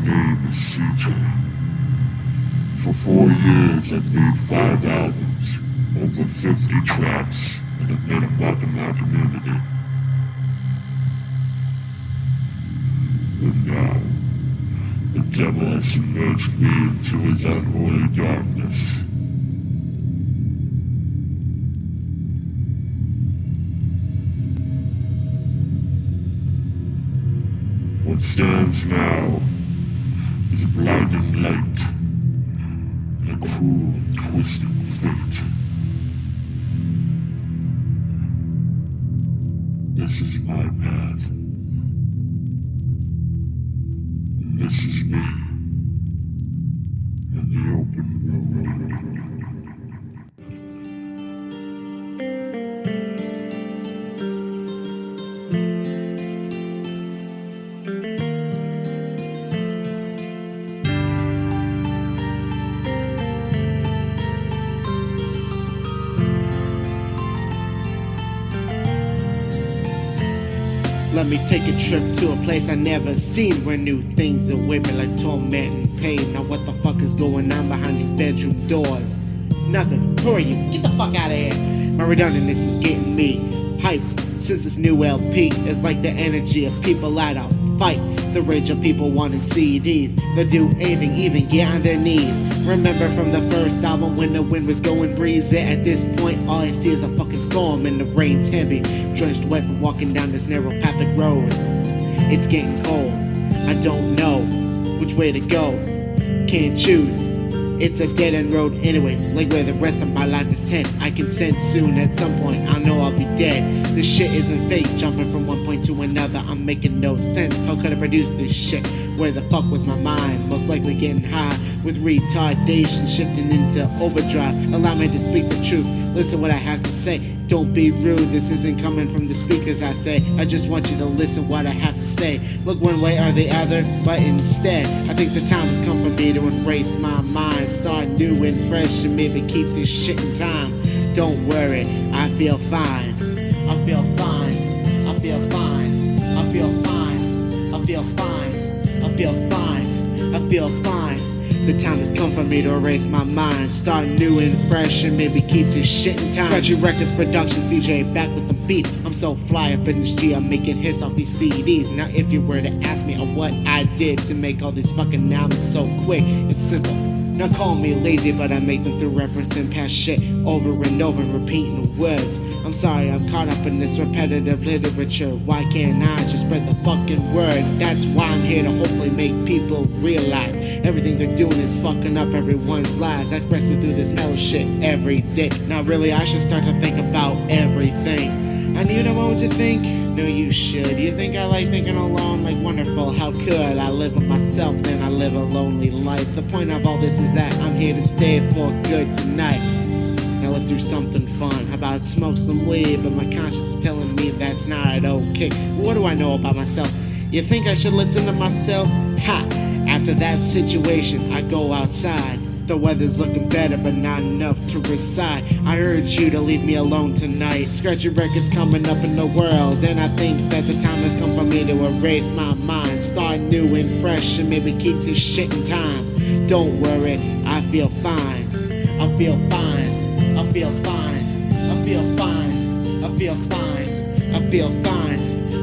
name is CJ. For 4 years I've made 5 albums, over 50 tracks, and I've made a mark in my community. And now, the devil has submerged me into his unholy darkness. What stands now is a blinding light and a cruel, twisting fate. This is my path. And this is me in the open road. Let me take a trip to a place I never seen, where new things are with me like torment and pain. Now what the fuck is going on behind these bedroom doors? Nothing. Who are you? Get the fuck out of here. My redundantness is getting me hyped since this new LP. It's like the energy of people at a fight. The rage of people wanting CDs. They'll do anything, even get on their knees. Remember from the first album when the wind was going breezy. At this point all I see is a fucking storm and the rain's heavy. Drenched wet from walking down this narrow path of road. It's getting cold. I don't know which way to go. Can't choose. It's a dead-end road anyways, like where the rest of my life is headed. I can sense soon at some point I know I'll be dead. This shit isn't fake, jumping from one point to another, I'm making no sense. How could I produce this shit? Where the fuck was my mind? Most likely getting high with retardation, shifting into overdrive. Allow me to speak the truth, listen what I have to say. Don't be rude, this isn't coming from the speakers I say. I just want you to listen what I have to say. Look one way or the other, but instead I think the time has come for me to embrace my mind. Start new and fresh and maybe keep this shit in time. Don't worry, I feel fine. I feel fine. I feel fine. I feel fine. I feel fine. I feel fine. I feel fine. The time has come for me to erase my mind. Start new and fresh and maybe keep this shit in time. Scratchy Records Production, CJ back with the beat. I'm so fly up in this G, I'm making hits off these CDs. Now if you were to ask me on what I did to make all these fucking albums so quick, it's simple. Now call me lazy, but I make them through referencing past shit over and over, repeating words. I'm sorry, I'm caught up in this repetitive literature. Why can't I just spread the fucking word? That's why I'm here to hopefully make people realize everything they're doing is fucking up everyone's lives. I express it through this mellow shit every day. Now really, I should start to think about everything. And you don't know what to think? No, you should. You think I like thinking alone? Like wonderful, how could I live with myself, then I live a lonely life? The point of all this is that I'm here to stay for good tonight. Now let's do something fun. How about smoke some weed? But my conscience is telling me that's not okay. What do I know about myself? You think I should listen to myself? Ha! After that situation, I go outside. The weather's looking better, but not enough to reside. I urge you to leave me alone tonight. Scratchy Records coming up in the world, and I think that the time has come for me to erase my mind. Start new and fresh, and maybe keep this shit in time. Don't worry, I feel fine. I feel fine. I feel fine. I feel fine. I feel fine. I feel fine.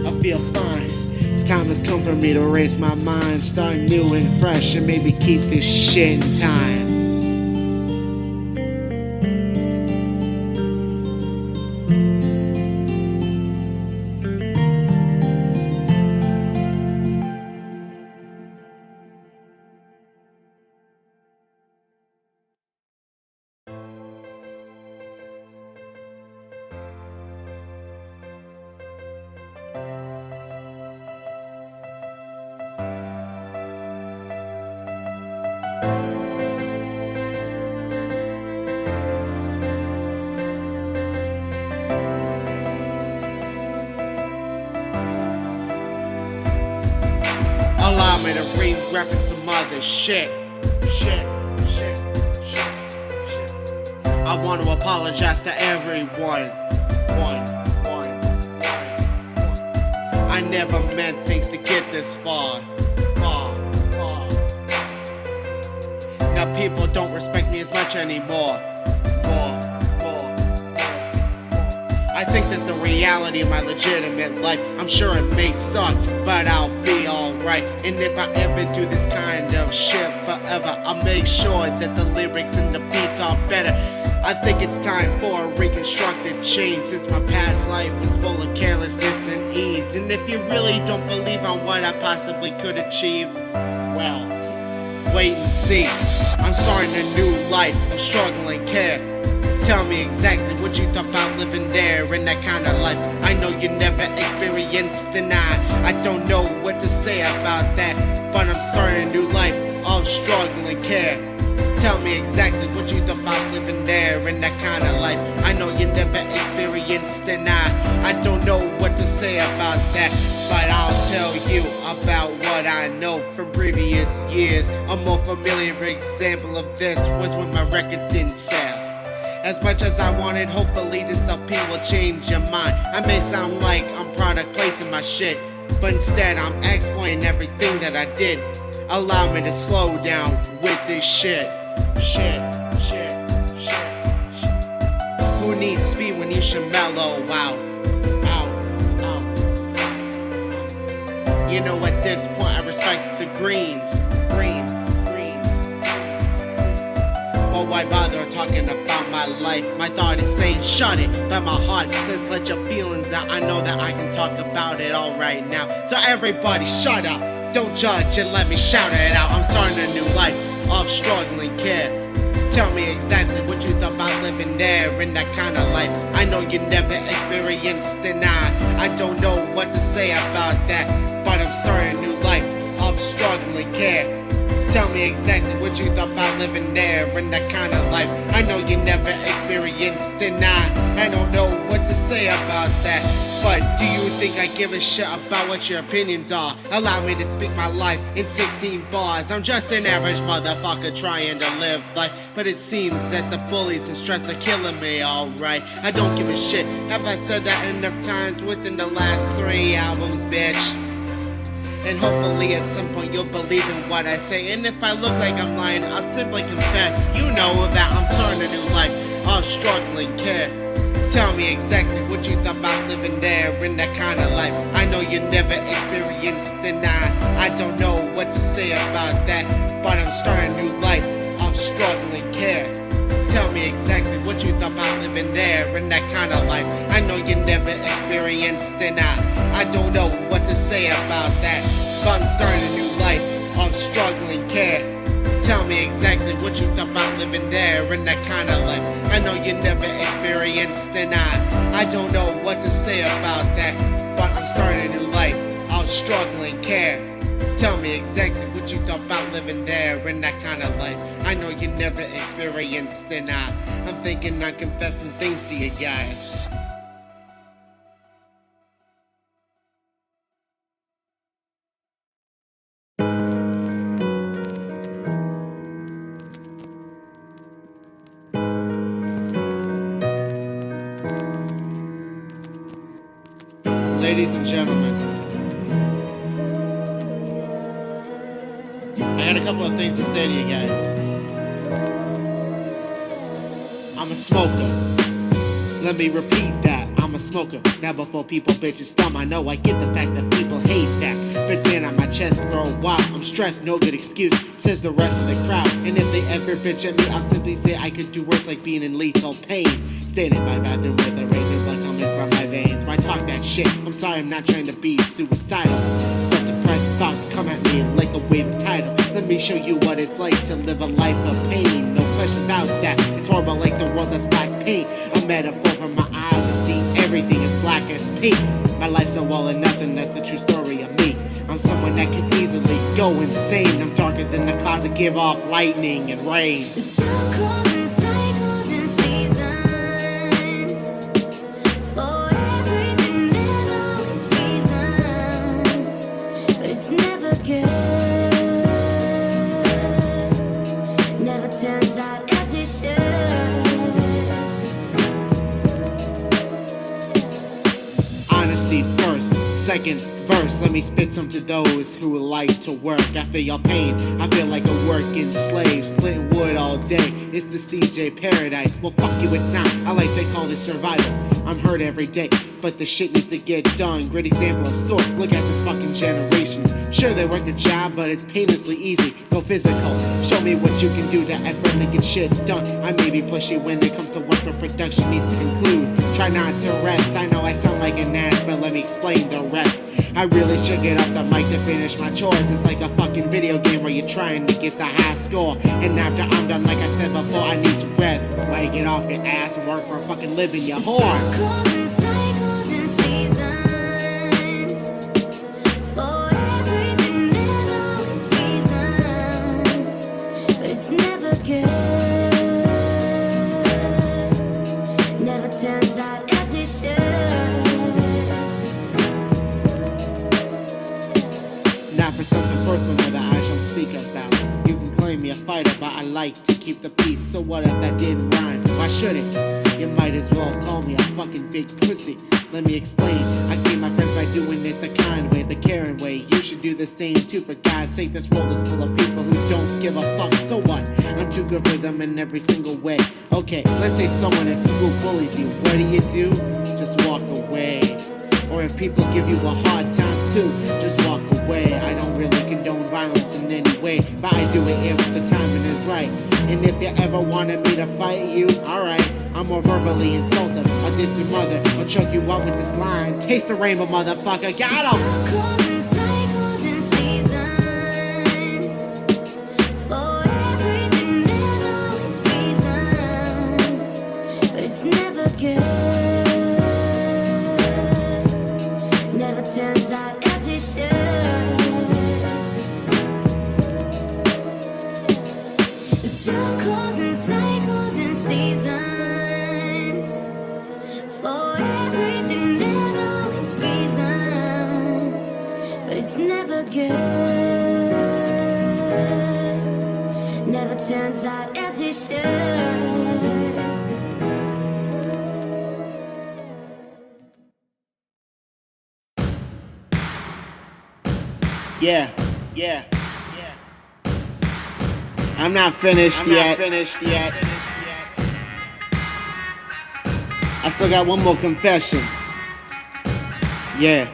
I feel fine. The time has come for me to erase my mind. Start new and fresh, and maybe keep this shit in time. Allow me to re-reference some other shit. I want to apologize to everyone. I never meant things to get this far. how people don't respect me as much anymore. I think that the reality of my legitimate life, I'm sure it may suck, but I'll be alright. And if I ever do this kind of shit forever, I'll make sure that the lyrics and the beats are better. I think it's time for a reconstructed change, since my past life was full of carelessness and ease. And if you really don't believe on what I possibly could achieve, well, wait and see. I'm starting a new life, I'm struggling care. Tell me exactly what you thought about living there in that kind of life. I know you never experienced, and I don't know what to say about that, but I'm starting a new life of struggle and care. Tell me exactly what you thought about living there in that kind of life. I know you never experienced, and I don't know what to say about that, but I'll tell you about what I know from previous years. A more familiar example of this was when my records didn't sell as much as I wanted. Hopefully this LP will change your mind. I may sound like I'm product placing my shit, but instead I'm exploiting everything that I did. Allow me to slow down with this shit. Who needs speed when you should mellow out? You know, at this point I respect the greens. Well, why bother talking about my life? My thought is saying shut it, but my heart says let your feelings out. I know that I can talk about it all right now, so everybody shut up, don't judge and let me shout it out. I'm starting a new life of struggling care. Tell me exactly what you thought about living there in that kind of life. I know you never experienced, and I don't know what to say about that, but I'm starting a new life of struggling care. Tell me exactly what you thought about living there in that kind of life. I know you never experienced, and I don't know what to say about that, but do you think I give a shit about what your opinions are? Allow me to speak my life in 16 bars. I'm just an average motherfucker trying to live life, but it seems that the bullies and stress are killing me, alright. I don't give a shit. Have I said that enough times within the last 3 albums, bitch? And hopefully at some point you'll believe in what I say. And if I look like I'm lying, I'll simply confess. You know that I'm starting a new life of struggling care. Tell me exactly what you thought about living there in that kind of life. I know you never experienced, and I don't know what to say about that, but I'm starting a new life of struggling care. Tell me exactly what you thought about living there in that kind of life. I know you never experienced, and I don't know what to say about that, but I'm starting a new life of struggling care. Tell me exactly what you thought about living there in that kind of life. I know you never experienced, and I don't know what to say about that, but I'm starting a new life of struggling care. Tell me exactly what you thought about living there in that kind of life. I know you never experienced, and I'm thinking I'm confessing things to you guys. Ladies and gentlemen, I got a couple of things to say to you guys. I'm a smoker. Let me repeat that. I'm a smoker. Now before people bitches stump, I know I get the fact that people hate that. But it's been on my chest for a while. I'm stressed, no good excuse, says the rest of the crowd. And if they ever bitch at me, I'll simply say I could do worse, like being in lethal pain. Staying in my bathroom with a razor blood coming from my veins. Why talk that shit? I'm sorry, I'm not trying to be suicidal, but depressed thoughts come at me like a wave of tidal. Let me show you what it's like to live a life of pain. No question about that. It's horrible like the world that's black paint. A metaphor from my eyes to see everything as black as paint. My life's all or nothing, that's the true story of me. I'm someone that can easily go insane. I'm darker than the clouds that give off lightning and rain. Circles and cycles and seasons. For everything there's always reason, but it's never good. Never turns out as it should. Honesty first, second First, let me spit some to those who like to work. I feel your pain, I feel like a working slave, splitting wood all day. It's the CJ paradise. Well, fuck you, it's not. I like to call it survival. I'm hurt every day, but the shit needs to get done. Great example of sorts. Look at this fucking generation. Sure, they work a job, but it's painlessly easy. Go physical. Show me what you can do to actually get shit done. I may be pushy when it comes to work, but production needs to conclude. Try not to rest. I know I sound like an ass, but let me explain the rest. I really should get off the mic to finish my chores. It's like a fucking video game where you're trying to get the high score. And after I'm done, like I said before, I need to rest. Why you get off your ass and work for a fucking living, you whore? Cycles and cycles and seasons. For everything there's always reason, but it's never good. Never turns out as it should. Not for something personal that I shall speak about. You can claim me a fighter, but I like to keep the peace. So what if that didn't rhyme? Why should it? You might as well call me a fucking big pussy. Let me explain. I keep my friends by doing it the kind way, the caring way. You should do the same too, for God's sake. This world is full of people who don't give a fuck. So what? I'm too good for them in every single way. Okay, let's say someone at school bullies you. What do? Just walk away. Or if people give you a hard time too, just walk away. I don't really condone violence in any way, but I do it if the timing is right. And if you ever wanted me to fight you, alright, I'm more verbally insultive. I'll diss your mother, I'll choke you up with this line. Taste the rainbow, motherfucker, got 'em! Cycles and cycles and seasons. For everything there's always reason, but it's never good. Never turns out as it should. Cycles and cycles and seasons. For everything there's always reason, but it's never good. Never turns out as it should. Yeah. I'm not finished yet. I still got one more confession. Yeah.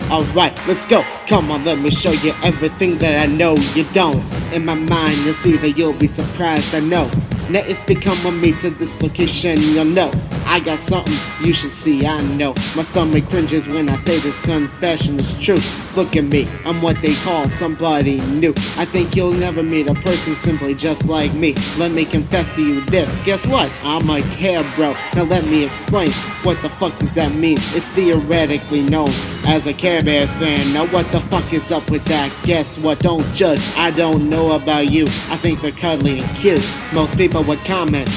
Alright, let's go. Come on, let me show you everything that I know you don't. In my mind, you'll see that you'll be surprised, I know. Now if you come with me to this location, you'll know I got something you should see, I know. My stomach cringes when I say this confession is true. Look at me, I'm what they call somebody new. I think you'll never meet a person simply just like me. Let me confess to you this, guess what? I'm a care bro. Now let me explain, what the fuck does that mean? It's theoretically known as a Care Bears fan. Now what the fuck is up with that? Guess what? Don't judge, I don't know about you. I think they're cuddly and cute. Most people would comment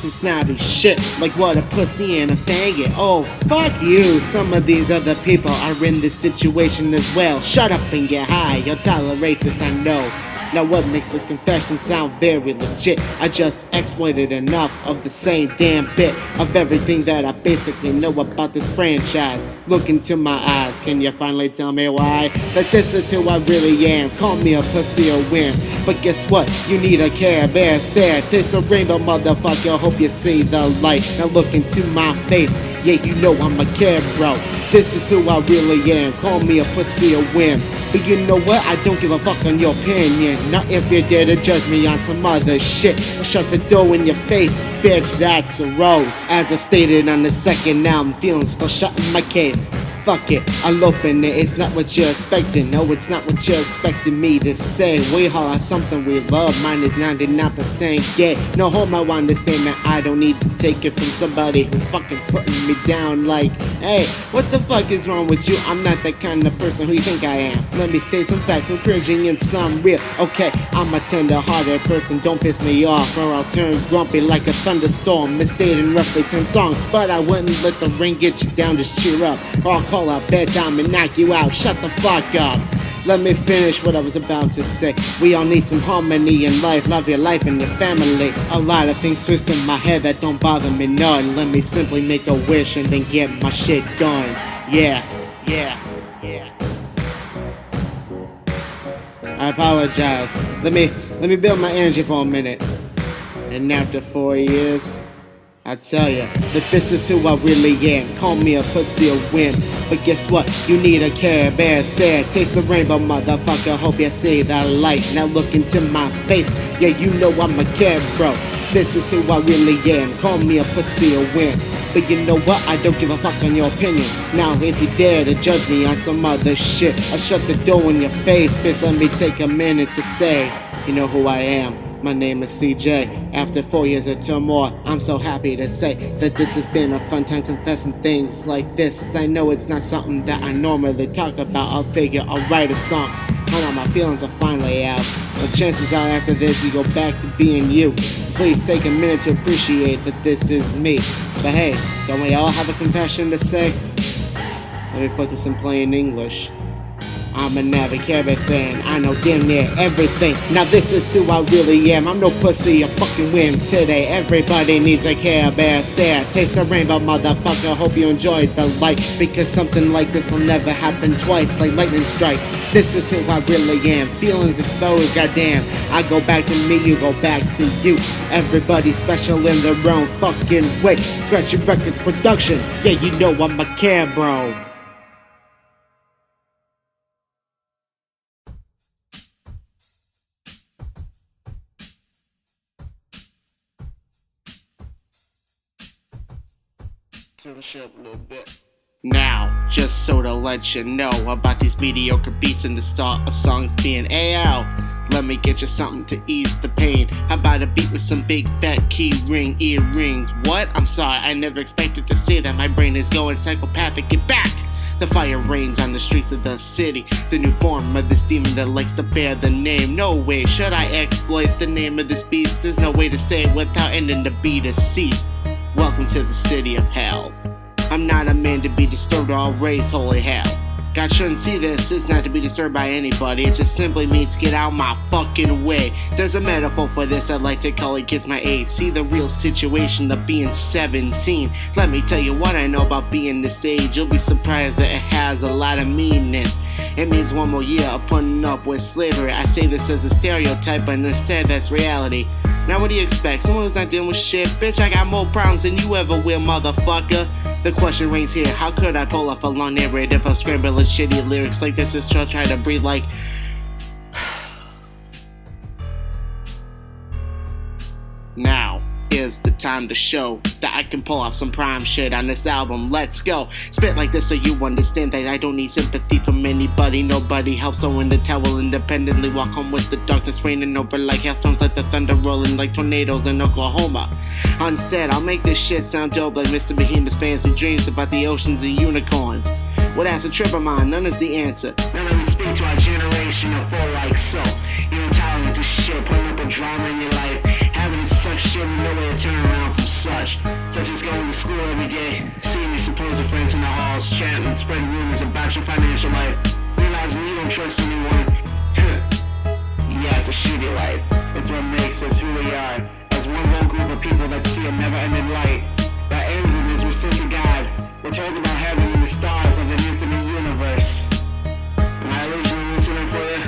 some snobby shit, like what a pussy and a faggot. Oh, fuck you. Some of these other people are in this situation as well. Shut up and get high, you'll tolerate this, I know. Now what makes this confession sound very legit? I just exploited enough of the same damn bit of everything that I basically know about this franchise. Look into my eyes, can you finally tell me why? That this is who I really am. Call me a pussy or wimp, but guess what? You need a Care Bear stare. Taste the rainbow, motherfucker, hope you see the light. Now look into my face, yeah, you know I'm a care bro. This is who I really am. Call me a pussy or wimp, but you know what? I don't give a fuck on your opinion. Now if you dare to judge me on some other shit, I'll shut the door in your face, bitch, that's a rose. As I stated on the second album, feeling still shut in my case. Fuck it, I'll open it, it's not what you're expecting. No, it's not what you're expecting me to say. We all have something we love, mine is 99% gay. No homo, understand that I don't need to take it from somebody who's fucking putting me down like, hey, what the fuck is wrong with you? I'm not that kind of person who you think I am. Let me state some facts, some cringing and some real. Okay, I'm a tender-hearted person, don't piss me off or I'll turn grumpy like a thunderstorm. Misstating roughly 10 songs, but I wouldn't let the rain get you down, just cheer up. Or I'll call out bedtime and knock you out, shut the fuck up. Let me finish what I was about to say. We all need some harmony in life, love your life and your family. A lot of things twist in my head that don't bother me none. Let me simply make a wish and then get my shit done. Yeah. Yeah. I apologize. Let me build my energy for a minute. And after 4 years, I tell ya that this is who I really am. Call me a pussy or wimp, but guess what? You need a Care Bear stare. Taste the rainbow, motherfucker. Hope you see the light. Now look into my face. Yeah, you know I'm a care bro. This is who I really am. Call me a pussy or wimp, but you know what? I don't give a fuck on your opinion. Now if you dare to judge me on some other shit, I'll shut the door in your face, bitch. Let me take a minute to say, you know who I am. My name is CJ. After 4 years of turmoil, I'm so happy to say that this has been a fun time confessing things like this. I know it's not something that I normally talk about. I'll figure I'll write a song. I know my feelings are finally out. The chances are after this you go back to being you. Please take a minute to appreciate that this is me. But hey, don't we all have a confession to say? Let me put this in plain English. I'm an avid Care Bears fan, I know damn near everything. Now this is who I really am. I'm no pussy or fucking wimp today. Everybody needs a Care Bear stare. Taste the rainbow, motherfucker. Hope you enjoyed the light, because something like this will never happen twice, like lightning strikes. This is who I really am. Feelings exposed, goddamn. I go back to me, you go back to you. Everybody special in their own fucking way. Scratchy Records production. Yeah, you know I'm a care bro. Turn the shit up a little bit. Now, just so to let you know about these mediocre beats and the start of songs being AL. Let me get you something to ease the pain. How about a beat with some big fat key ring earrings? What? I'm sorry, I never expected to say that. My brain is going psychopathic. Get back! The fire reigns on the streets of the city. The new form of this demon that likes to bear the name. No way should I exploit the name of this beast. There's no way to say it without ending the beat deceased. Welcome to the city of hell. I'm not a man to be disturbed or raise holy hell. God shouldn't see this, it's not to be disturbed by anybody. It just simply means get out my fucking way. There's a metaphor for this I'd like to call it kids my age. See the real situation of being 17. Let me tell you what I know about being this age. You'll be surprised that it has a lot of meaning. It means one more year of putting up with slavery. I say this as a stereotype, but instead that's reality. Now what do you expect? Someone who's not dealing with shit? Bitch, I got more problems than you ever will, motherfucker. The question rings here, how could I pull off a long narrative of scrambling shitty lyrics like this? Is still trying to breathe like... Now is the time to show that I can pull off some prime shit on this album. Let's go. Spit like this so you understand that I don't need sympathy from anybody. Nobody helps throw in the towel independently. Walk home with the darkness raining over like hailstones, like the thunder rolling like tornadoes in Oklahoma. Instead, I'll make this shit sound dope like Mr. Behemoth's fancy dreams about the oceans and unicorns. What has a trip of mine? None is the answer. Now let me speak to our generation of full like so. You're entitled to shit, putting up a drama in your life, having such shit and no way to turn around from such as going to school every day, seeing your supposed friends in the halls, chatting and spreading rumors about your financial life, realizing you don't trust anyone. Yeah, it's a shitty life. It's what makes us who we are, as one whole group of people that see a never-ending light. That ends with this, we're sent to God. We're told about heaven and the stars of an infinite universe. Am I originally listening for you?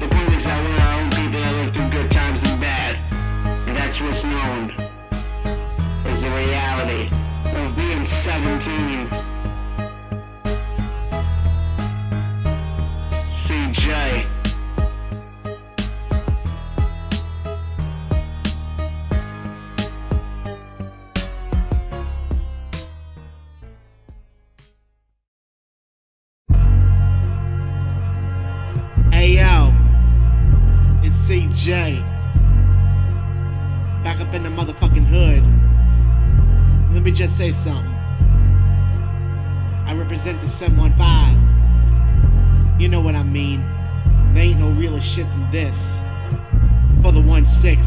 The point is that we're our own people that live through good times and bad. And that's what's known as the reality of being 17. CJ. Hey yo, it's CJ. Back up in the motherfucking hood. Let me just say something. I represent the 715. You know what I mean. There ain't no realer shit than this. For the 1-6.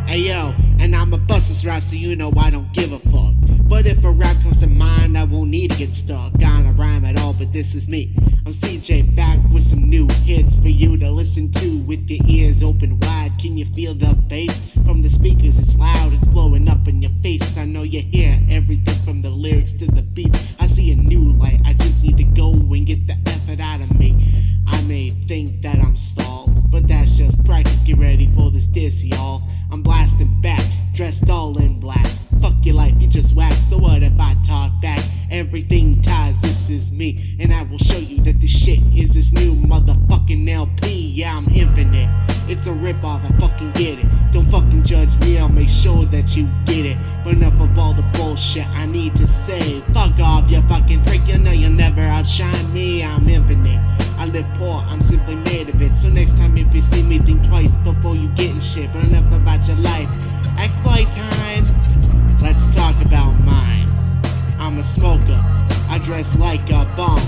Hey yo, and I'm a bust this rap so you know I don't give a fuck. But if a rap comes to mind, I won't need to get stuck on a rhyme at all, but this is me. I'm CJ back with with some new hits for you to listen to with your ears open wide. Can you feel the bass from the speakers? It's loud, it's blowing up in your face. I know you hear everything from the lyrics to the beat. I see a new light, I just need to go and get the effort out of me. I may think that I'm stalled, but that's just practice. Get ready for this diss, y'all. I'm blasting back, dressed all in black. Fuck your life, you just whack. So what if I talk back? Everything ties, this is me, and I will show you that this shit is this new motherfucking LP. Yeah, I'm infinite. It's a ripoff, I fucking get it. Don't fucking judge me, I'll make sure that you get it. But enough of all the bullshit I need to say. Fuck off, you fucking prick, you know you'll never outshine me. I'm infinite. I live poor, I'm simply made of it. So next time if you see me, think twice before you get in shit. But enough about your life. Exploit time. Let's talk about mine. I'm a smoker, I dress like a bum.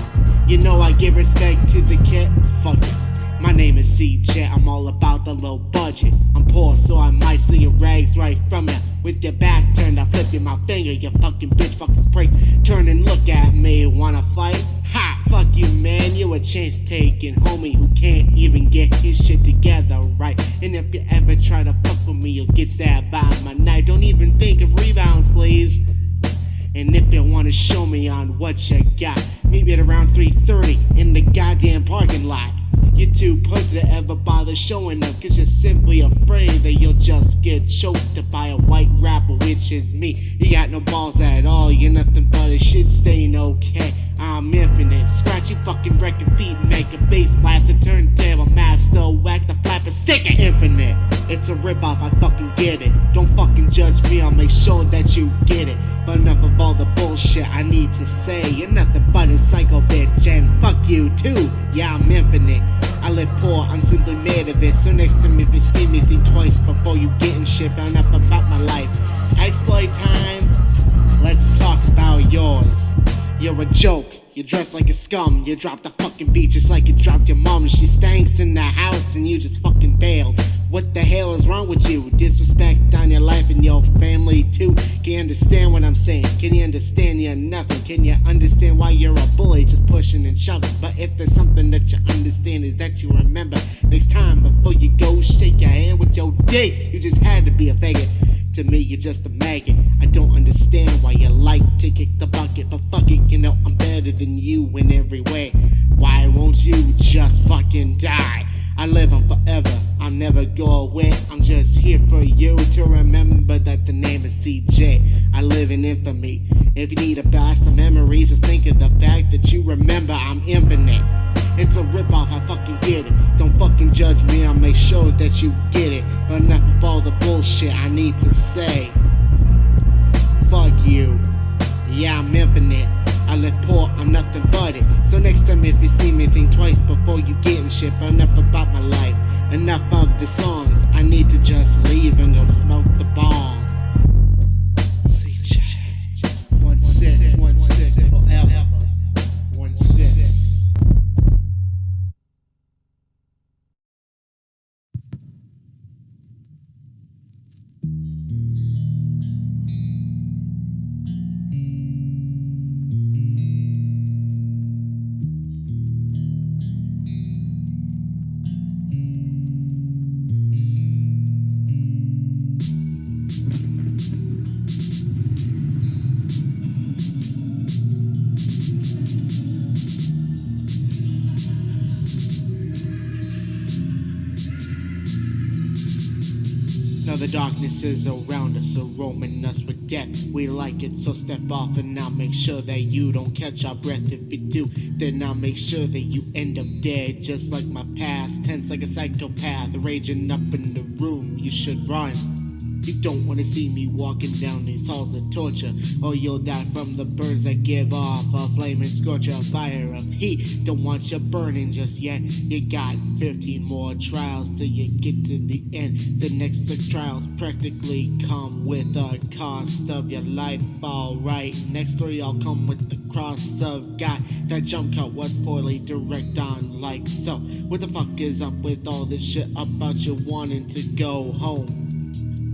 You know I give respect to the kid. Fuck this. My name is CJ, I'm all about the low budget. I'm poor, so I might steal your rags right from ya. With your back turned, I flip you my finger, you fucking bitch, fucking prick. Turn and look at me, wanna fight? Ha! Fuck you, man, you a chance-taking homie who can't even get his shit together, right? And if you ever try to fuck with me, you'll get stabbed by my knife. Don't even think of rebounds, please. And if you wanna show me on what you got, meet me at around 3:30 in the goddamn parking lot. You're too pussy to ever bother showing up, cause you're simply afraid that you'll just get choked by a white rapper, which is me. You got no balls at all, you're nothing but a shit stain, okay? I'm infinite, scratchy fucking record beat, make a bass blaster, turntable master, whack the flapper, stick it. Infinite, it's a ripoff, I fucking get it. Don't fucking judge me, I'll make sure that you get it. But enough of all the bullshit I need to say. You're nothing but a psycho bitch, and fuck you too. Yeah, I'm infinite. I live poor, I'm simply made of it. So next time if you see me, think twice before you get in shit. But enough about my life. Exploit time. Let's talk about yours. You're a joke, you dress like a scum. You drop the fucking beat just like you dropped your mom. She stanks in the house and you just fucking bailed. What the hell is wrong with you? Disrespect on your life and your family too. Can you understand what I'm saying? Can you understand you're nothing? Can you understand why you're a bully just pushing and shoving? But if there's something that you understand is that you remember next time before you go shake your hand with your dick. You just had to be a faggot. To me, you're just a maggot. I don't understand why you like to kick the bucket. But fuck it, you know I'm better than you in every way. Why won't you just fucking die? I live on forever, I'll never go away. I'm just here for you to remember that the name is CJ. I live in infamy. If you need a blast of memories, just think of the fact that you remember I'm infinite. It's a ripoff, I fucking get it. Don't fucking judge me, I'll make sure that you get it. But enough of all the bullshit I need to say. Fuck you. Yeah, I'm infinite. I live poor, I'm nothing but it. So next time if you see me, think twice before you get in shit. But enough about my life, enough of the songs. I need to just leave and go smoke the bomb. 1-6 forever. 1-6. Now the darkness is around us, so roaming us with death. We like it, so step off and I'll make sure that you don't catch our breath. If you do, then I'll make sure that you end up dead. Just like my past, tense like a psychopath, raging up in the room, you should run. You don't wanna see me walking down these halls of torture, or you'll die from the burns that give off a flame and scorch a fire of heat. Don't want you burning just yet. You got 15 more trials till you get to the end. The next 6 trials practically come with a cost of your life. Alright, next 3 all come with the cross of God. That jump cut was poorly direct on like so. What the fuck is up with all this shit about you wanting to go home?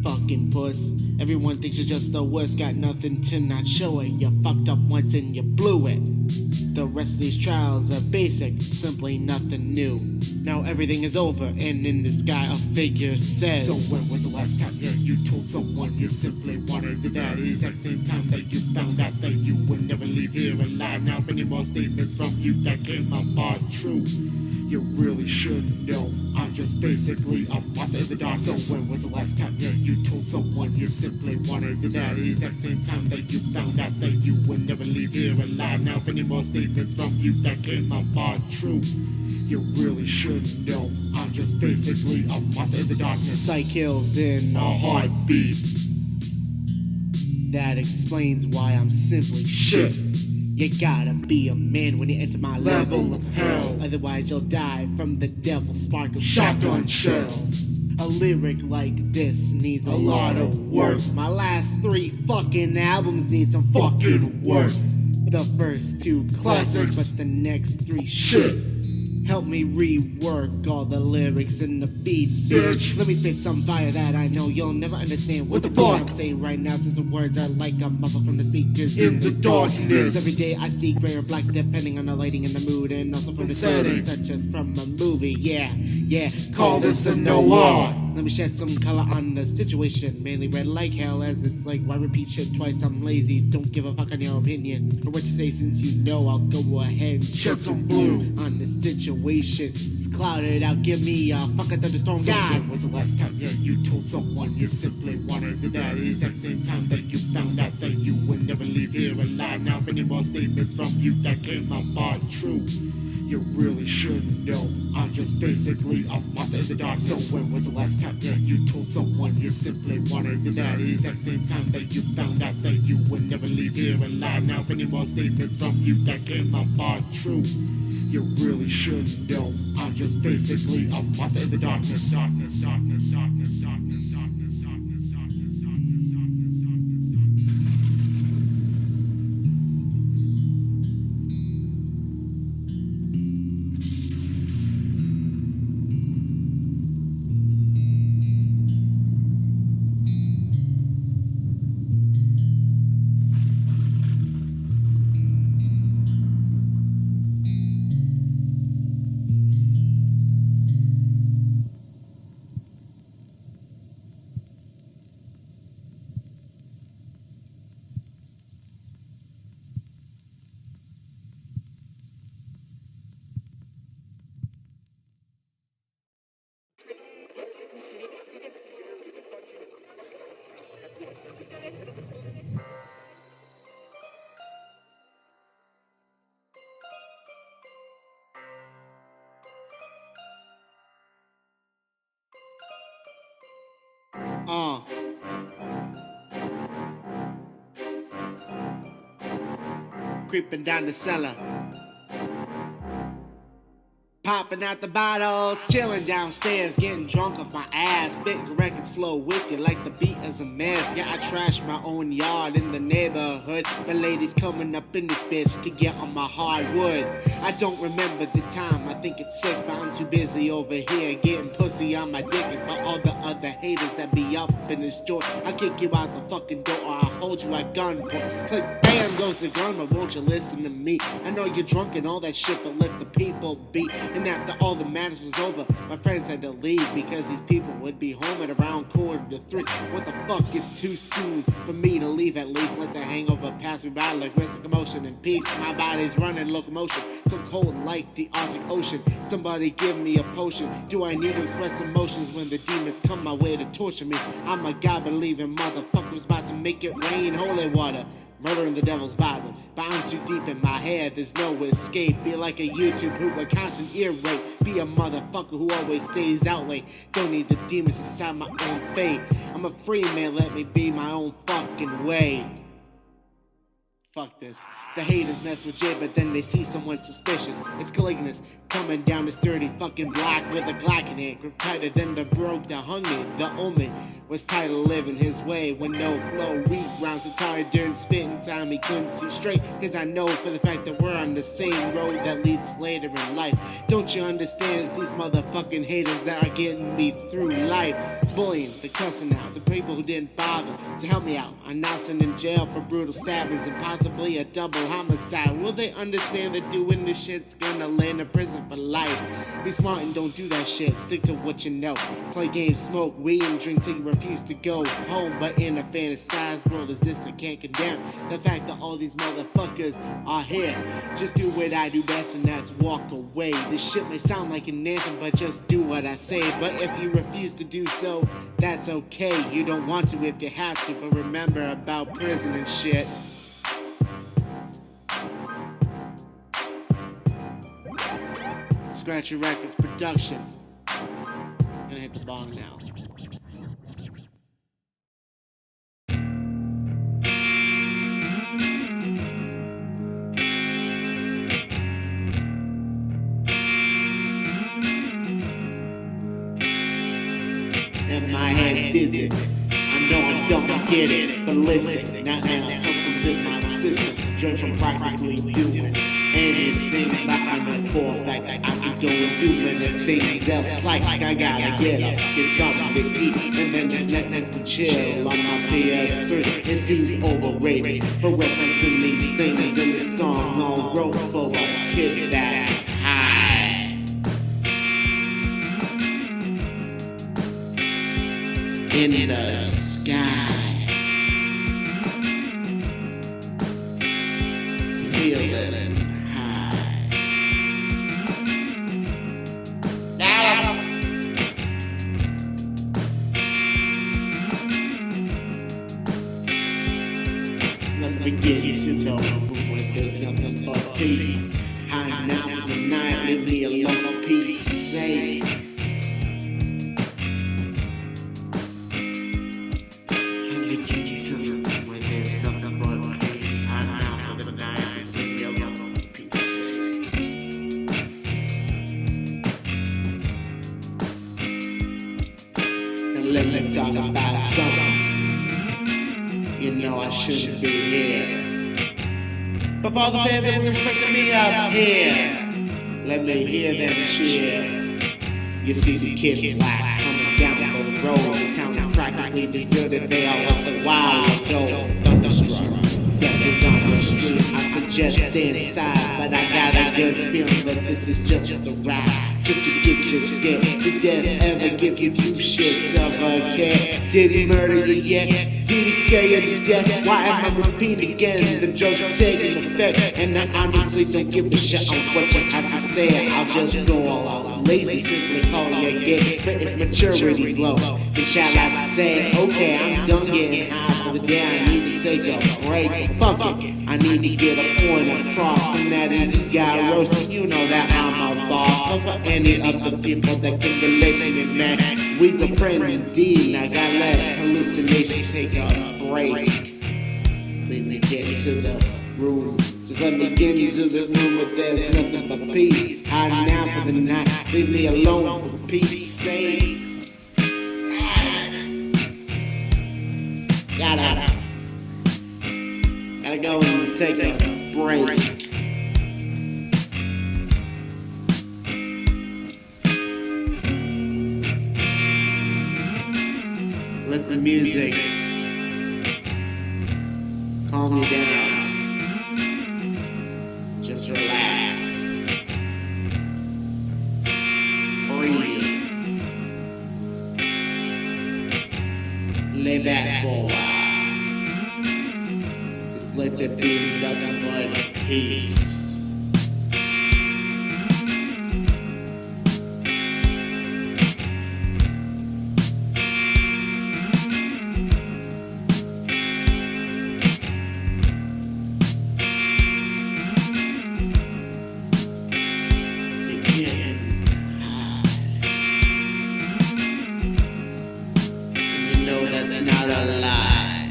Fucking puss. Everyone thinks you're just the worst. Got nothing to not show it. You fucked up once and you blew it. The rest of these trials are basic, simply nothing new. Now everything is over, and in the sky a figure says, So when was the last time you told someone you simply wanted to die? Is that same time that you found out that you would never leave here alive? Now if any more statements from you that came up are true, you really should know I'm just basically a monster in the dark. So when was the last time you told someone you simply wanted to die? Is that same time that you found out that you would never leave here alive? Now if any more statements from you that came up are true, you really should know I'm just basically a monster in the darkness. sight kills in A heartbeat. That explains why I'm simply shit. You gotta be a man when you enter my level of hell. Otherwise you'll die from the devil's sparkle Shotgun shells. A lyric like this needs a lot of work. My last 3 fucking albums need some fucking work. The first 2 classics, but the next 3 shit. Help me rework all the lyrics and the beats, bitch. Let me spit some fire that I know you'll never understand. What the fuck I'm saying right now, since the words are like a muffle from the speakers In the darkness. Every day I see gray or black depending on the lighting and the mood, and also from the settings, such as from a movie. Yeah, Call this a noir. Let me shed some color on the situation. Mainly red like hell, as it's like, why repeat shit twice? I'm lazy, don't give a fuck on your opinion or what you say, since you know I'll go ahead and Shed some blue on the situation. It's clouded out, give me a fucking thunderstorm. So God, when was the last time you told someone you simply wanted to die? Is that same time that you found out that you would never leave here alive? Now if any more statements from you that came up are true, you really should know I'm just basically a monster in the dark. So when was the last time you told someone you simply wanted to die? Is that same time that you found out that you would never leave here alive? Now if any more statements from you that came up are true, you really should know I'm just basically a monster in the darkness. Creeping down the cellar, popping out the bottles, chilling downstairs, getting drunk off my ass, spitting records flow wicked like the beat is a mess. Yeah, I trash my own yard in the neighborhood. The ladies coming up in this bitch to get on my hardwood. I don't remember the time, I think it's 6, but I'm too busy over here getting pussy on my dick. And for all the other haters that be up in this joint, I'll kick you out the fucking door or I'll hold you at gunpoint. Click bam goes the gun, but won't you listen to me? I know you're drunk and all that shit, but let the people be. And after all the madness was over, my friends had to leave because these people would be home at around 2:45. What the fuck, it's too soon for me to leave. At least let the hangover pass me by like rest of commotion and peace. My body's running locomotion, so cold like the Arctic Ocean. Somebody give me a potion. Do I need to express emotions when the demons come my way to torture me? I'm a God-believing motherfucker who's about to make it rain holy water. Murdering the devil's Bible, but I'm too deep in my head, there's no escape. Be like a YouTube hoop, a constant ear rape. Be a motherfucker who always stays out late. Don't need the demons inside my own fate. I'm a free man, let me be my own fucking way. Fuck this. The haters mess with Jay, but then they see someone suspicious. It's Caligulus coming down this dirty fucking block with a Glock in it. Grip tighter than the broke, the hungry. The omen was tired of living his way with no flow. Weak rounds so tired during spitting time he couldn't see straight. Cause I know for the fact that we're on the same road that leads us later in life. Don't you understand? It's these motherfucking haters that are getting me through life. Bullying, the cussing out, the people who didn't bother to help me out. I'm now sitting in jail for brutal stabbings and possible possibly a double homicide. Will they understand that doing this shit's gonna land in prison for life? Be smart and don't do that shit, stick to what you know. Play games, smoke weed, and drink till you refuse to go home. But in a fantasized world as this, I can't condemn the fact that all these motherfuckers are here. Just do what I do best, and that's walk away. This shit may sound like an anthem, but just do what I say. But if you refuse to do so, that's okay. You don't want to if you have to, but remember about prison and shit. Scratch Your Records production. Gonna hit the bong now. And my head's dizzy. I know I don't get it, but listen, not now, something's in my system. Judge from practically doing anything but I know for a fact that I could go and do many things else. Like I gotta get up, get something to eat, and then just Netflix and chill on my PS3. It seems overrated for referencing these things in the song on road for a kid that's high. In the sky, feeling high. Now, let me get you to know when there's nothing but peace. High now for the night, leave me alone for peace sake. Let me talk about something. You know I shouldn't be here, but for the fans that was expecting me up here, let me hear them cheer. You see the kid black coming down the road. The town is practically deserted. They all left a while ago. Thunderstruck, death is on the street. I suggest stay inside, but I got a good feeling that this is just a ride. Just to get you scared. Did death ever give you two shits of a care? Did he murder you yet? Did he scare you to death? Why am I repeating again? The jokes are taking effect, and I honestly don't give a shit on what you have to say. I'll just go all out lazy, simply call you gay. But if maturity's low, then shall I say, okay, I'm done getting high for the day. I need to take a break. Fuck it, I need to get a point across, and that is you got roasted. You know that I'm a boss. But for any other people that can relate to me, man, we's a friend indeed. Now gotta let hallucinations take a break. Let me get into the room. Just let me get into the room where there's nothing but peace. Hiding out for the night, leave me alone for peace sake. Gotta go and take a break. Let the music calm you down. Just relax. Breathe. Lay back for a while. Just let there be nothing but peace. That's not a lie.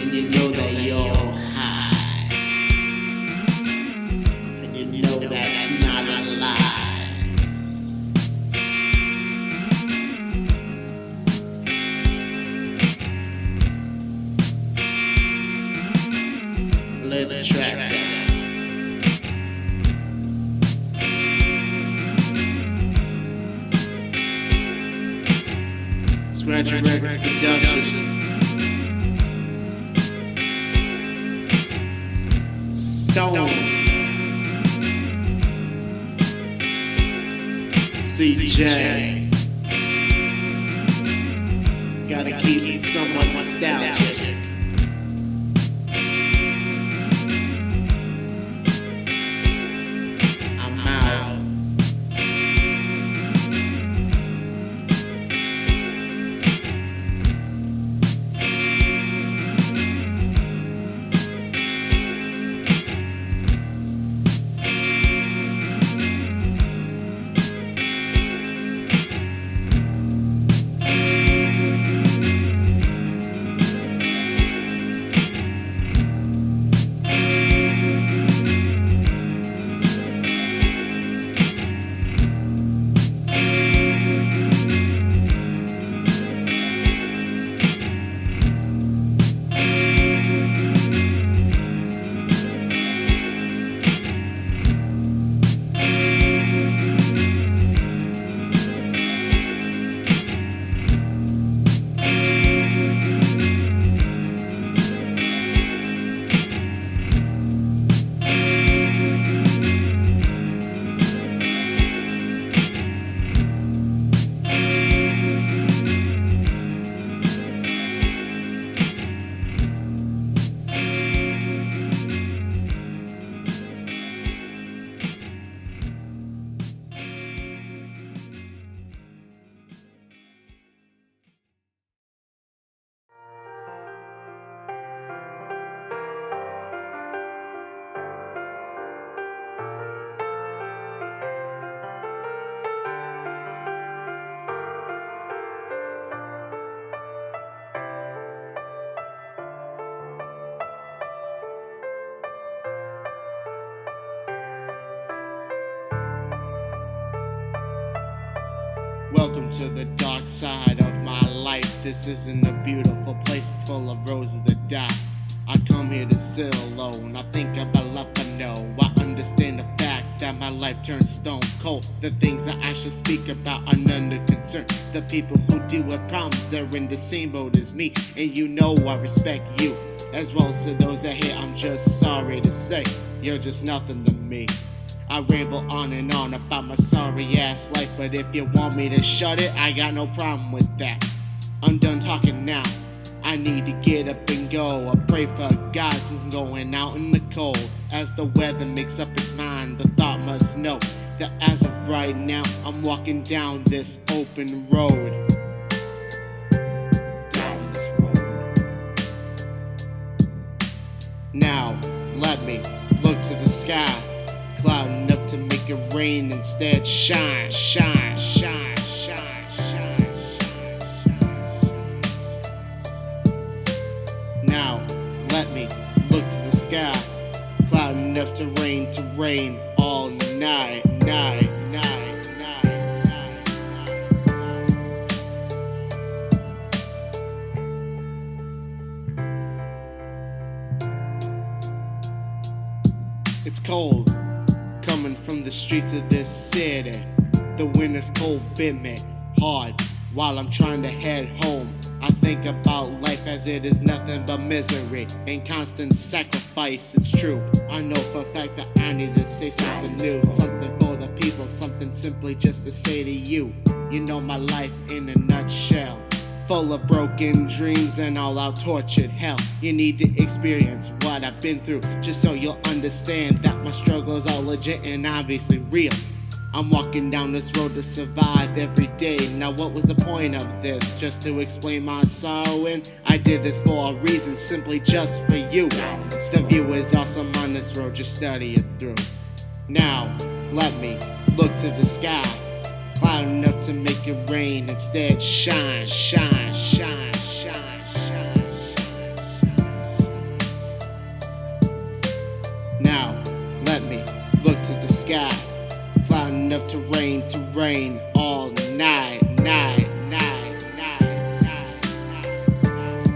And you know that you're high. And you know that's not a lie. Lay the track down. Scratch Your Records production. stone. CJ, gotta keep it somewhat nostalgic. I'm out. Welcome to the dark side of my life. This isn't a beautiful place, it's full of roses that die. I come here to sit alone, I think about life I know. I understand the fact that my life turns stone cold. The things that I should speak about are none of concern. The people who deal with problems, they're in the same boat as me. And you know I respect you, as well as to those that hate. I'm just sorry to say, you're just nothing to me. I ramble on and on about my sorry ass life, but if you want me to shut it, I got no problem with that. I'm done talking now, I need to get up and go. I pray for God since I'm going out in the cold. As the weather makes up its mind, the thought must know that as of right now, I'm walking down this open road. Down this road. Now, let me look to the sky. Cloud enough to make it rain, instead shine, shine, shine, shine, shine, shine, shine. Now, let me look to the sky. Cloud enough to rain all night, night, night, night, night, night. It's cold coming from the streets of this city. The winter's cold bit me hard while I'm trying to head home. I think about life as it is nothing but misery and constant sacrifice. It's true, I know for a fact that I need to say something new, something for the people, something simply just to say to you. You know my life in a nutshell, full of broken dreams and all-out tortured hell. You need to experience what I've been through, just so you'll understand that my struggles are legit and obviously real. I'm walking down this road to survive every day. Now what was the point of this? Just to explain my sorrowing? I did this for a reason, simply just for you. The view is awesome on this road, just study it through. Now, let me look to the sky. Cloud enough to make it rain, instead shine, shine, shine, shine, shine, shine. Now, let me look to the sky. Cloud enough to rain all night, night, night, night, night, night.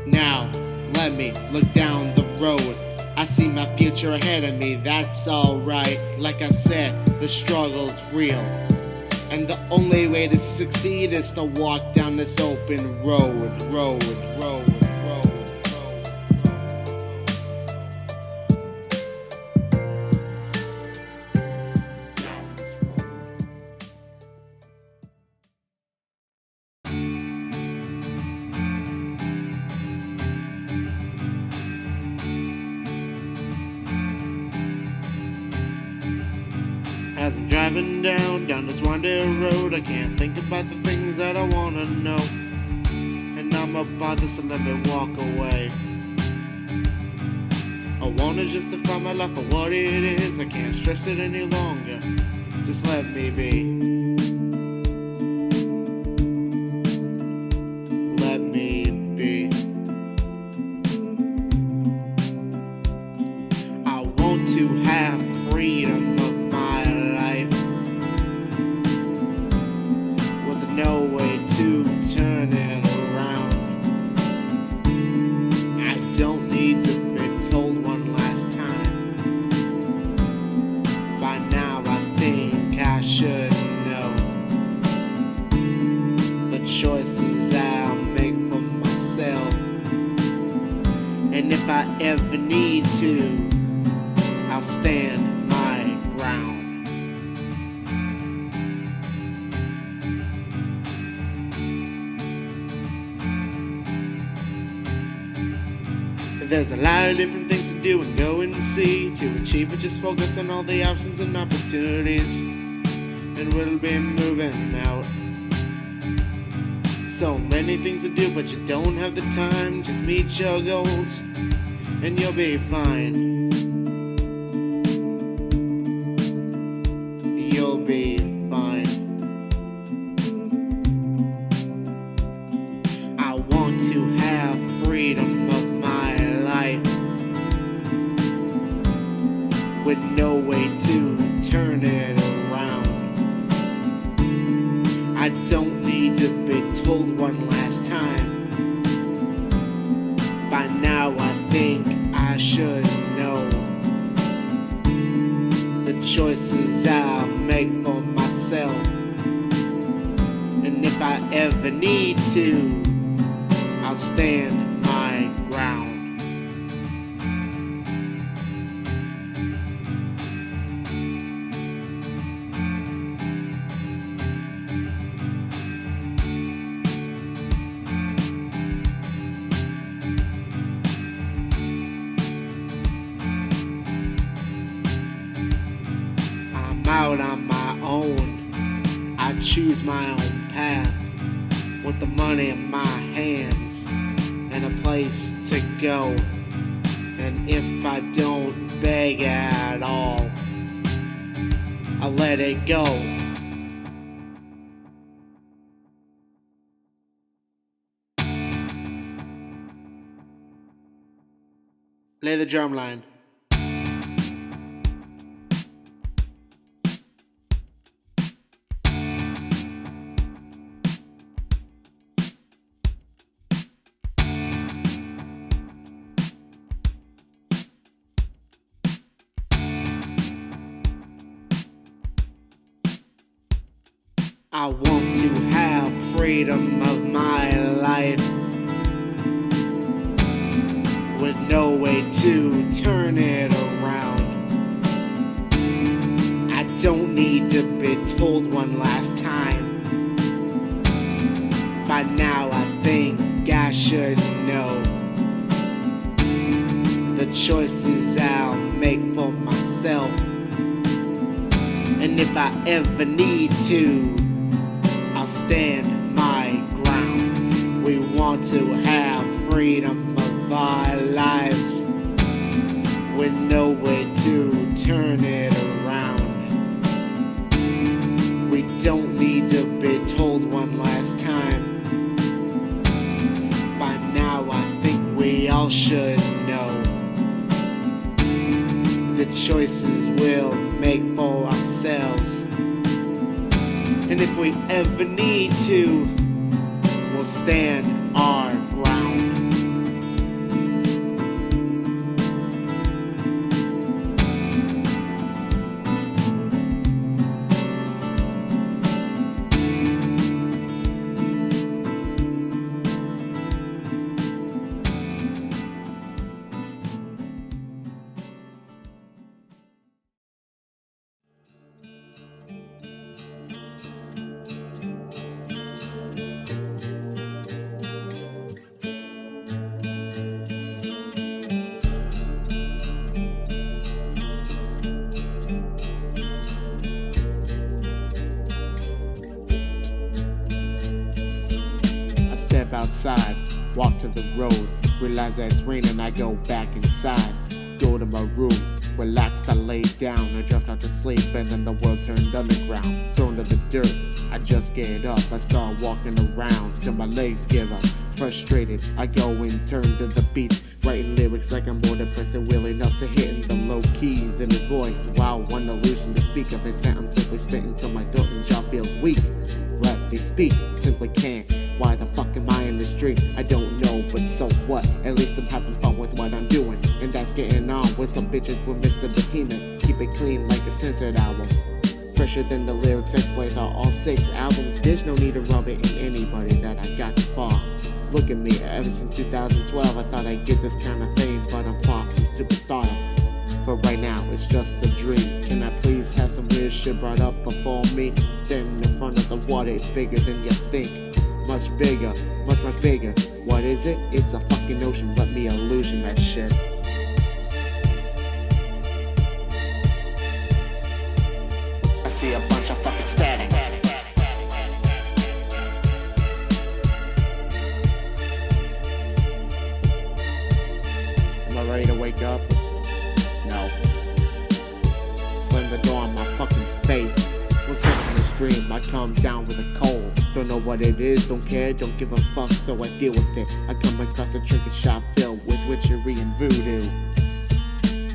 Now, let me look down the road. I see my future ahead of me, that's alright. Like I said, the struggle's real, and the only way to succeed is to walk down this open road, road, road, road, road, road. As I'm driving down this winding road, I can't think about the things that I wanna know. And I'm about to, so let me walk away. I wanna justify my life for what it is. I can't stress it any longer. Just let me be. Let me be. I want to have freedom of my life, with no way to turn it around. I don't need to be told one last time. By now I think I should know the choices I'll make for myself. And if I ever need to, I'll stand my ground. There's a lot of different things to do and go and see. To achieve it, just focus on all the options and opportunities, and we'll be moving out. So many things to do, but you don't have the time. Just meet your goals, and you'll be fine. You'll be fine. I want to have freedom of my life, with no way to turn it around. I don't need to be told one last time. By now I think I should know the choices I'll make for myself. And if I ever need to, I'll stand my ground. I'm out on my own. I choose my own path, with the money in my hands and a place to go. And if I don't beg at all, I'll let it go. Play the drum line. I want to have freedom of my life, with no way to turn it around. I don't need to be told one last time. By now I think I should know the choices I'll make for myself. And if I ever need to, I'll stand my ground. We want to have freedom of our lives, with no way to turn it around. We don't need to be told one last time. By now I think we all should know the choices we'll make for ourselves. And if we ever need to, we'll stand our ground. outside, walk to the road, realize that it's raining, I go back inside, go to my room, relaxed, I lay down, I drift out to sleep, and then the world turned underground, thrown to the dirt, I just get up, I start walking around, till my legs give up, frustrated, I go and turn to the beats, writing lyrics like I'm more depressed than Willie Nelson, hitting the low keys in his voice, wow, one illusion to speak of his I'm simply spitting till my throat and jaw feels weak, let me speak, simply can't, why the fuck am I in the street? I don't know, but so what? At least I'm having fun with what I'm doing, and that's getting on with some bitches with Mr. Behemoth. Keep it clean like a censored album, fresher than the lyrics explained on all 6 albums. There's no need to rub it in anybody that I got this far. Look at me, ever since 2012 I thought I'd get this kind of fame, but I'm far from superstardom. For right now, it's just a dream. Can I please have some weird shit brought up before me? Standing in front of the water, it's bigger than you think. Much bigger, much bigger. What is it? It's a fucking ocean, let me illusion that shit. I see a bunch of fucking static. Am I ready to wake up? No. Slam the door on my fucking face. What's next in this dream? I come down with a cold. Don't know what it is, don't care, don't give a fuck, so I deal with it. I come across a trinket shop filled with witchery and voodoo.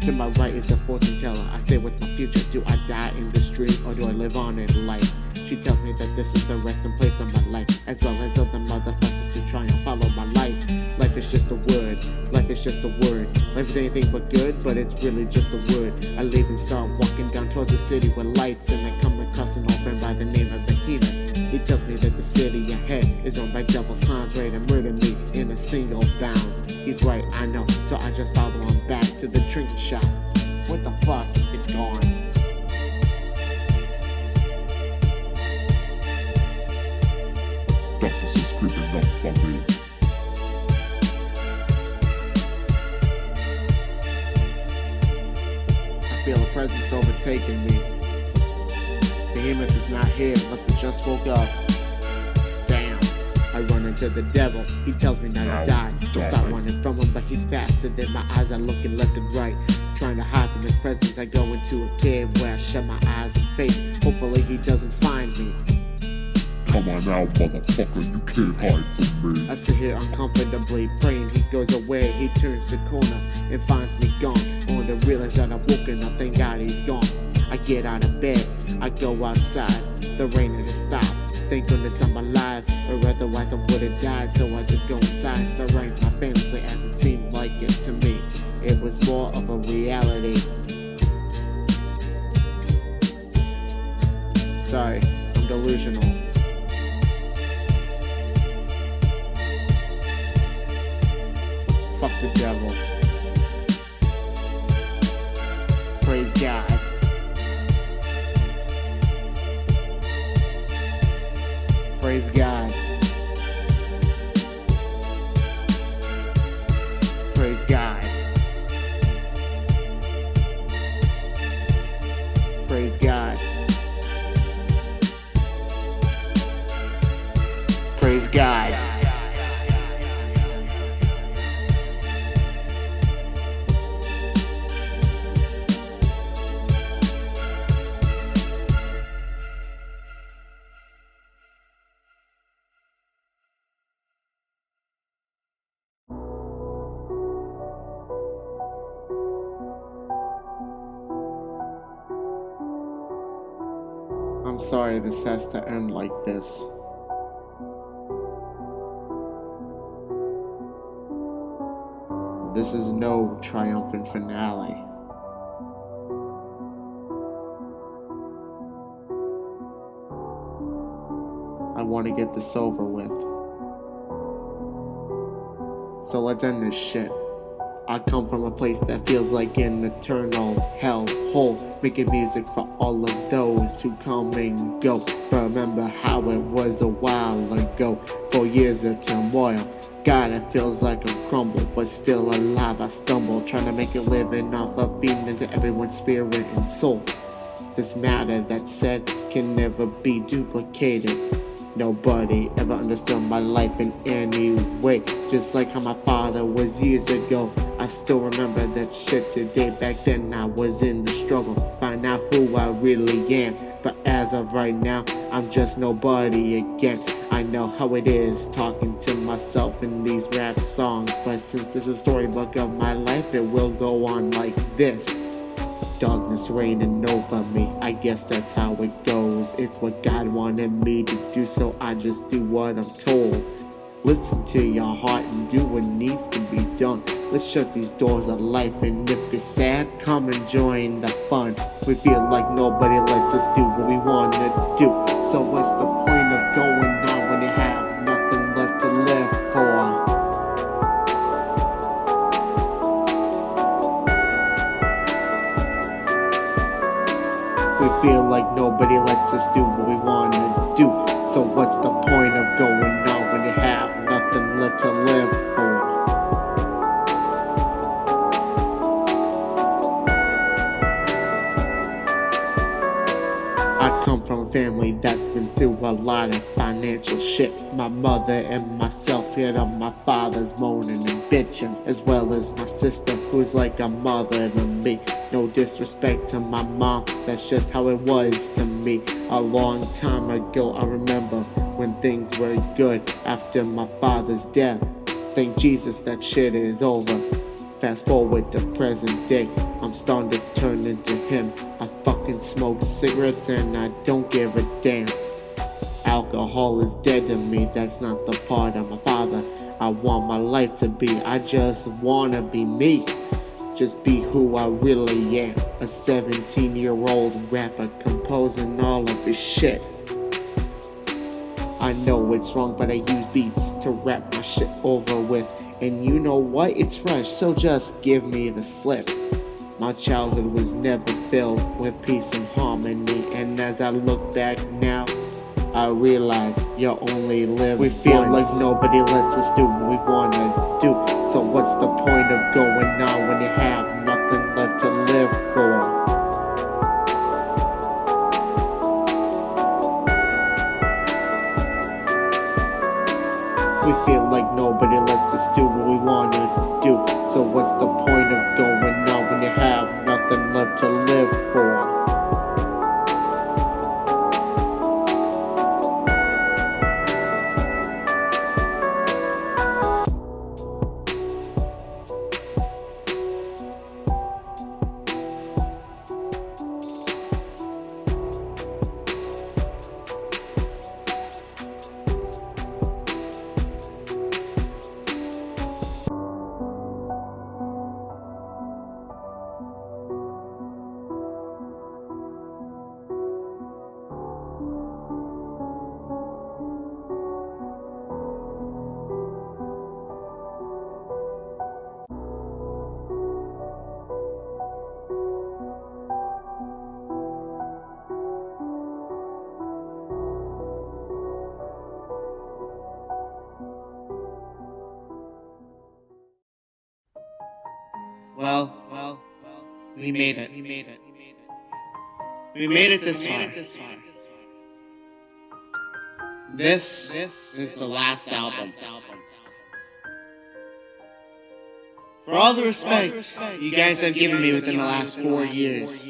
To my right is a fortune teller. I say, what's my future? Do I die in this dream or do I live on in life? She tells me that this is the resting place of my life, as well as other motherfuckers who try and follow my life. Life is just a word, life is just a word. Life is anything but good, but it's really just a word. I leave and start walking down towards the city with lights, and I come across an old friend by the name of Behemoth. He tells me that the city ahead is run by devils, clowns ready to murder me in a single bound. He's right, I know, so I just follow him back to the trinket shop. What the fuck? It's gone. Darkness is creeping up on me. I feel a presence overtaking me. Behemoth is not here, must have just woke up. Damn, I run into the devil, he tells me not to die. I start running from him, but he's faster than my eyes are looking left and right. Trying to hide from his presence, I go into a cave where I shut my eyes and face. Hopefully he doesn't find me. Come on now, motherfucker, you can't hide from me. I sit here uncomfortably praying he goes away. He turns the corner and finds me gone. Only to realize that I've woken up, thank God he's gone. I get out of bed, I go outside, the rain has stopped. Thank goodness I'm alive, or otherwise I would've died. So I just go inside, start writing my fantasy as it seemed like it to me. It was more of a reality. Sorry, I'm delusional. Fuck the devil. Praise God. Praise God. Praise God. Praise God. Praise God. I'm sorry this has to end like this. This is no triumphant finale. I want to get this over with. So let's end this shit. I come from a place that feels like an eternal hellhole, making music for all of those who come and go. Remember how it was a while ago, 4 years of turmoil. God, it feels like I'm crumbled, but still alive I stumble, trying to make a living off of feeding into everyone's spirit and soul. This matter that's said can never be duplicated. Nobody ever understood my life in any way. Just like how my father was years ago. I still remember that shit today. Back then I was in the struggle, find out who I really am. But as of right now, I'm just nobody again. I know how it is talking to myself in these rap songs, but since this is a storybook of my life, it will go on like this. Darkness raining over me, I guess that's how it goes. It's what God wanted me to do, so I just do what I'm told. Listen to your heart and do what needs to be done. Let's shut these doors of life, and if it's sad, come and join the fun. We feel like nobody lets us do what we wanna do. So what's the point of going on when you have nothing left to live for? We feel like nobody lets us do what we wanna do. So what's the point of going on when you have nothing left to live for? I come from a family that's been through a lot of financial shit. My mother and myself scared of my father's moaning and bitching, as well as my sister, who's like a mother to me. No disrespect to my mom, that's just how it was to me. A long time ago, I remember when things were good after my father's death. Thank Jesus that shit is over. Fast forward to present day, I'm starting to turn into him. I fucking smoke cigarettes and I don't give a damn. Alcohol is dead to me, that's not the part of my father I want my life to be. I just wanna be me, just be who I really am. A 17-year-old rapper composing all of his shit. I know it's wrong, but I use beats to rap my shit over with. And you know what? It's fresh, so just give me the slip. My childhood was never filled with peace and harmony, and as I look back now, I realize you only live We feel once. Like nobody lets us do what we wanna do. So what's the point of going on when you have nothing left to live for? We feel like nobody lets us do what we wanna do. So what's the point of going on when you have nothing left to live for? Well, we made it. We made it this far. This is the last album. For all the respect you guys have given me within the last 4 years,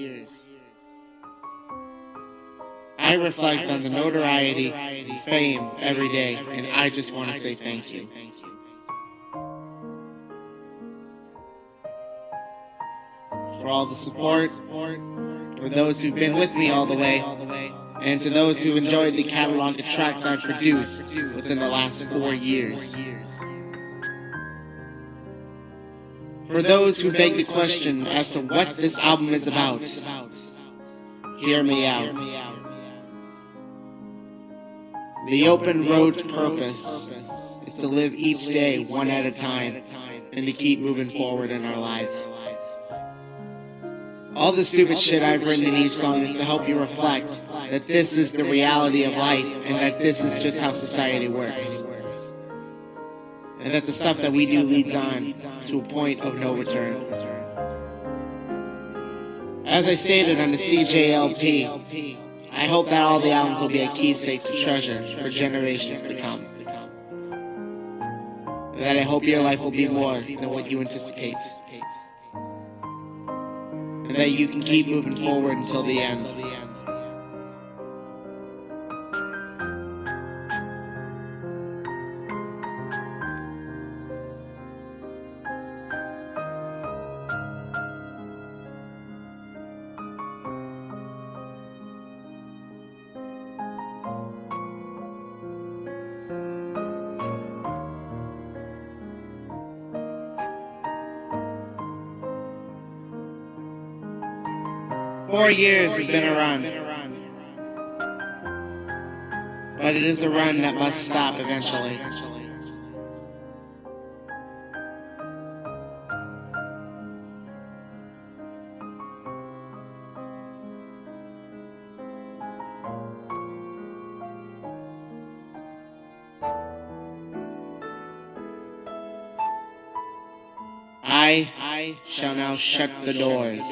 I reflect on the notoriety and fame every day, and I just want to say thank you. For all the support, for those who've been with me all the way, and to those who enjoyed the catalog of tracks I've produced within the last 4 years. For those who beg the question as to what this album is about, hear me out. The open road's purpose is to live each day one at a time and to keep moving forward in our lives. All the stupid shit I've written in each song is to help you reflect that this is the reality of life and that this is just how society works. And that the stuff that we do leads on to a point of no return. As I stated on the CJLP, I hope that all the albums will be a keepsake to treasure for generations to come. And that I hope your life will be more than what you anticipate. And that you can keep moving forward until the end. 4 years has been a run, but it is a run that must stop eventually. I shall now shut the doors.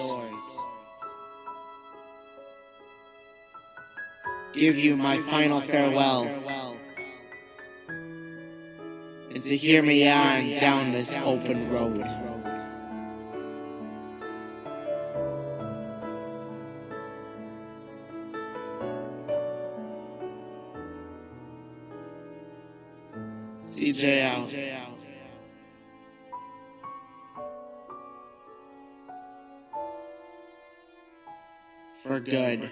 Give you my final farewell, and to hear me on down this open road. CJ out. For good.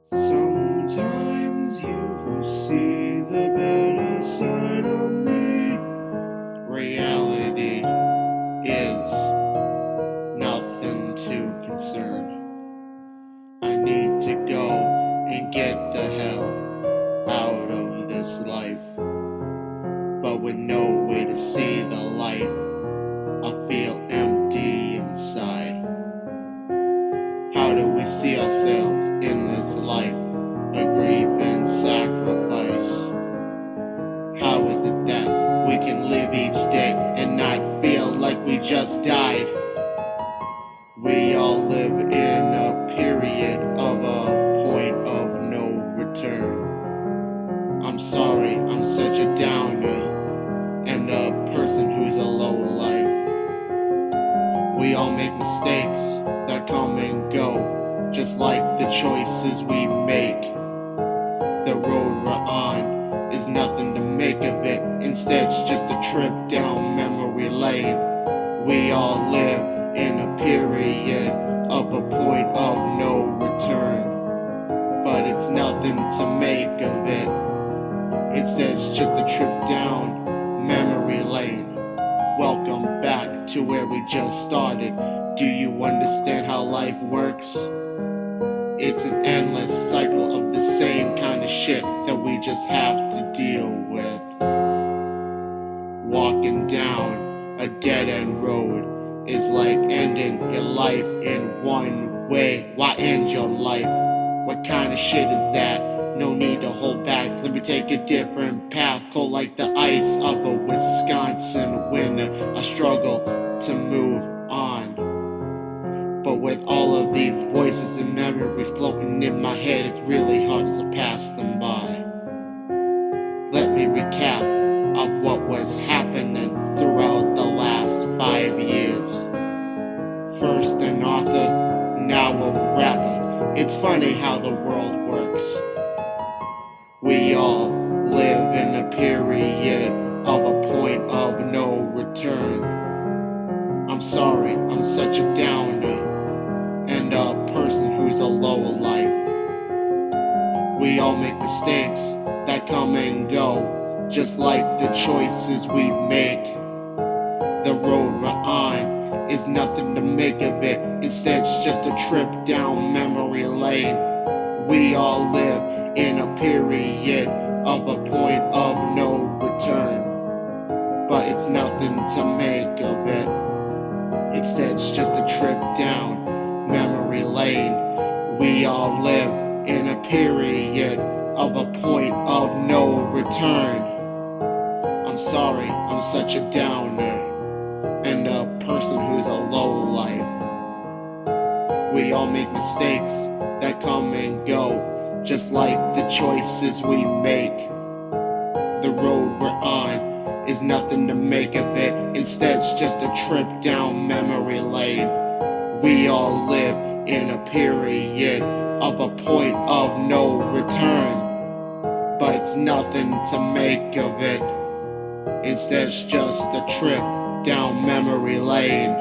Sometimes you will see the better side of me. Reality is nothing to concern. I need to go and get the hell out of this life, but with no way to see the light, I feel empty inside. How do we see ourselves in this life? A grief and sacrifice. How is it that we can live each day and not feel like we just died? We all live in a period of a point of no return. I'm sorry, I'm such a downer and a person who's a low life. We all make mistakes that come and go, just like the choices we make. The road we're on is nothing to make of it, instead it's just a trip down memory lane. We all live in a period of a point of no return, but it's nothing to make of it, instead it's just a trip down memory lane. Welcome back to where we just started. Do you understand how life works? It's an endless cycle of the same kind of shit that we just have to deal with. Walking down a dead-end road is like ending your life in one way. Why end your life? What kind of shit is that? No need to hold back, let me take a different path. Cold like the ice of a Wisconsin winter, I struggle to move on. But with all of these voices and memories floating in my head, it's really hard to pass them by. Let me recap of what was happening throughout the last 5 years. First an author, now a rapper. It's funny how the world works. We all live in a period of a point of no return. I'm sorry, I'm such a downer and a person who's a lower life. We all make mistakes that come and go, just like the choices we make. The road we're on is nothing to make of it. Instead, it's just a trip down memory lane. We all live in a period of a point of no return, but it's nothing to make of it. Instead, it's just a trip down memory lane. We all live in a period of a point of no return. I'm sorry, I'm such a downer and a person who's a lowlife. We all make mistakes that come and go, just like the choices we make. The road we're on is nothing to make of it. Instead, it's just a trip down memory lane. We all live in a period of a point of no return, but it's nothing to make of it. Instead, it's just a trip down memory lane.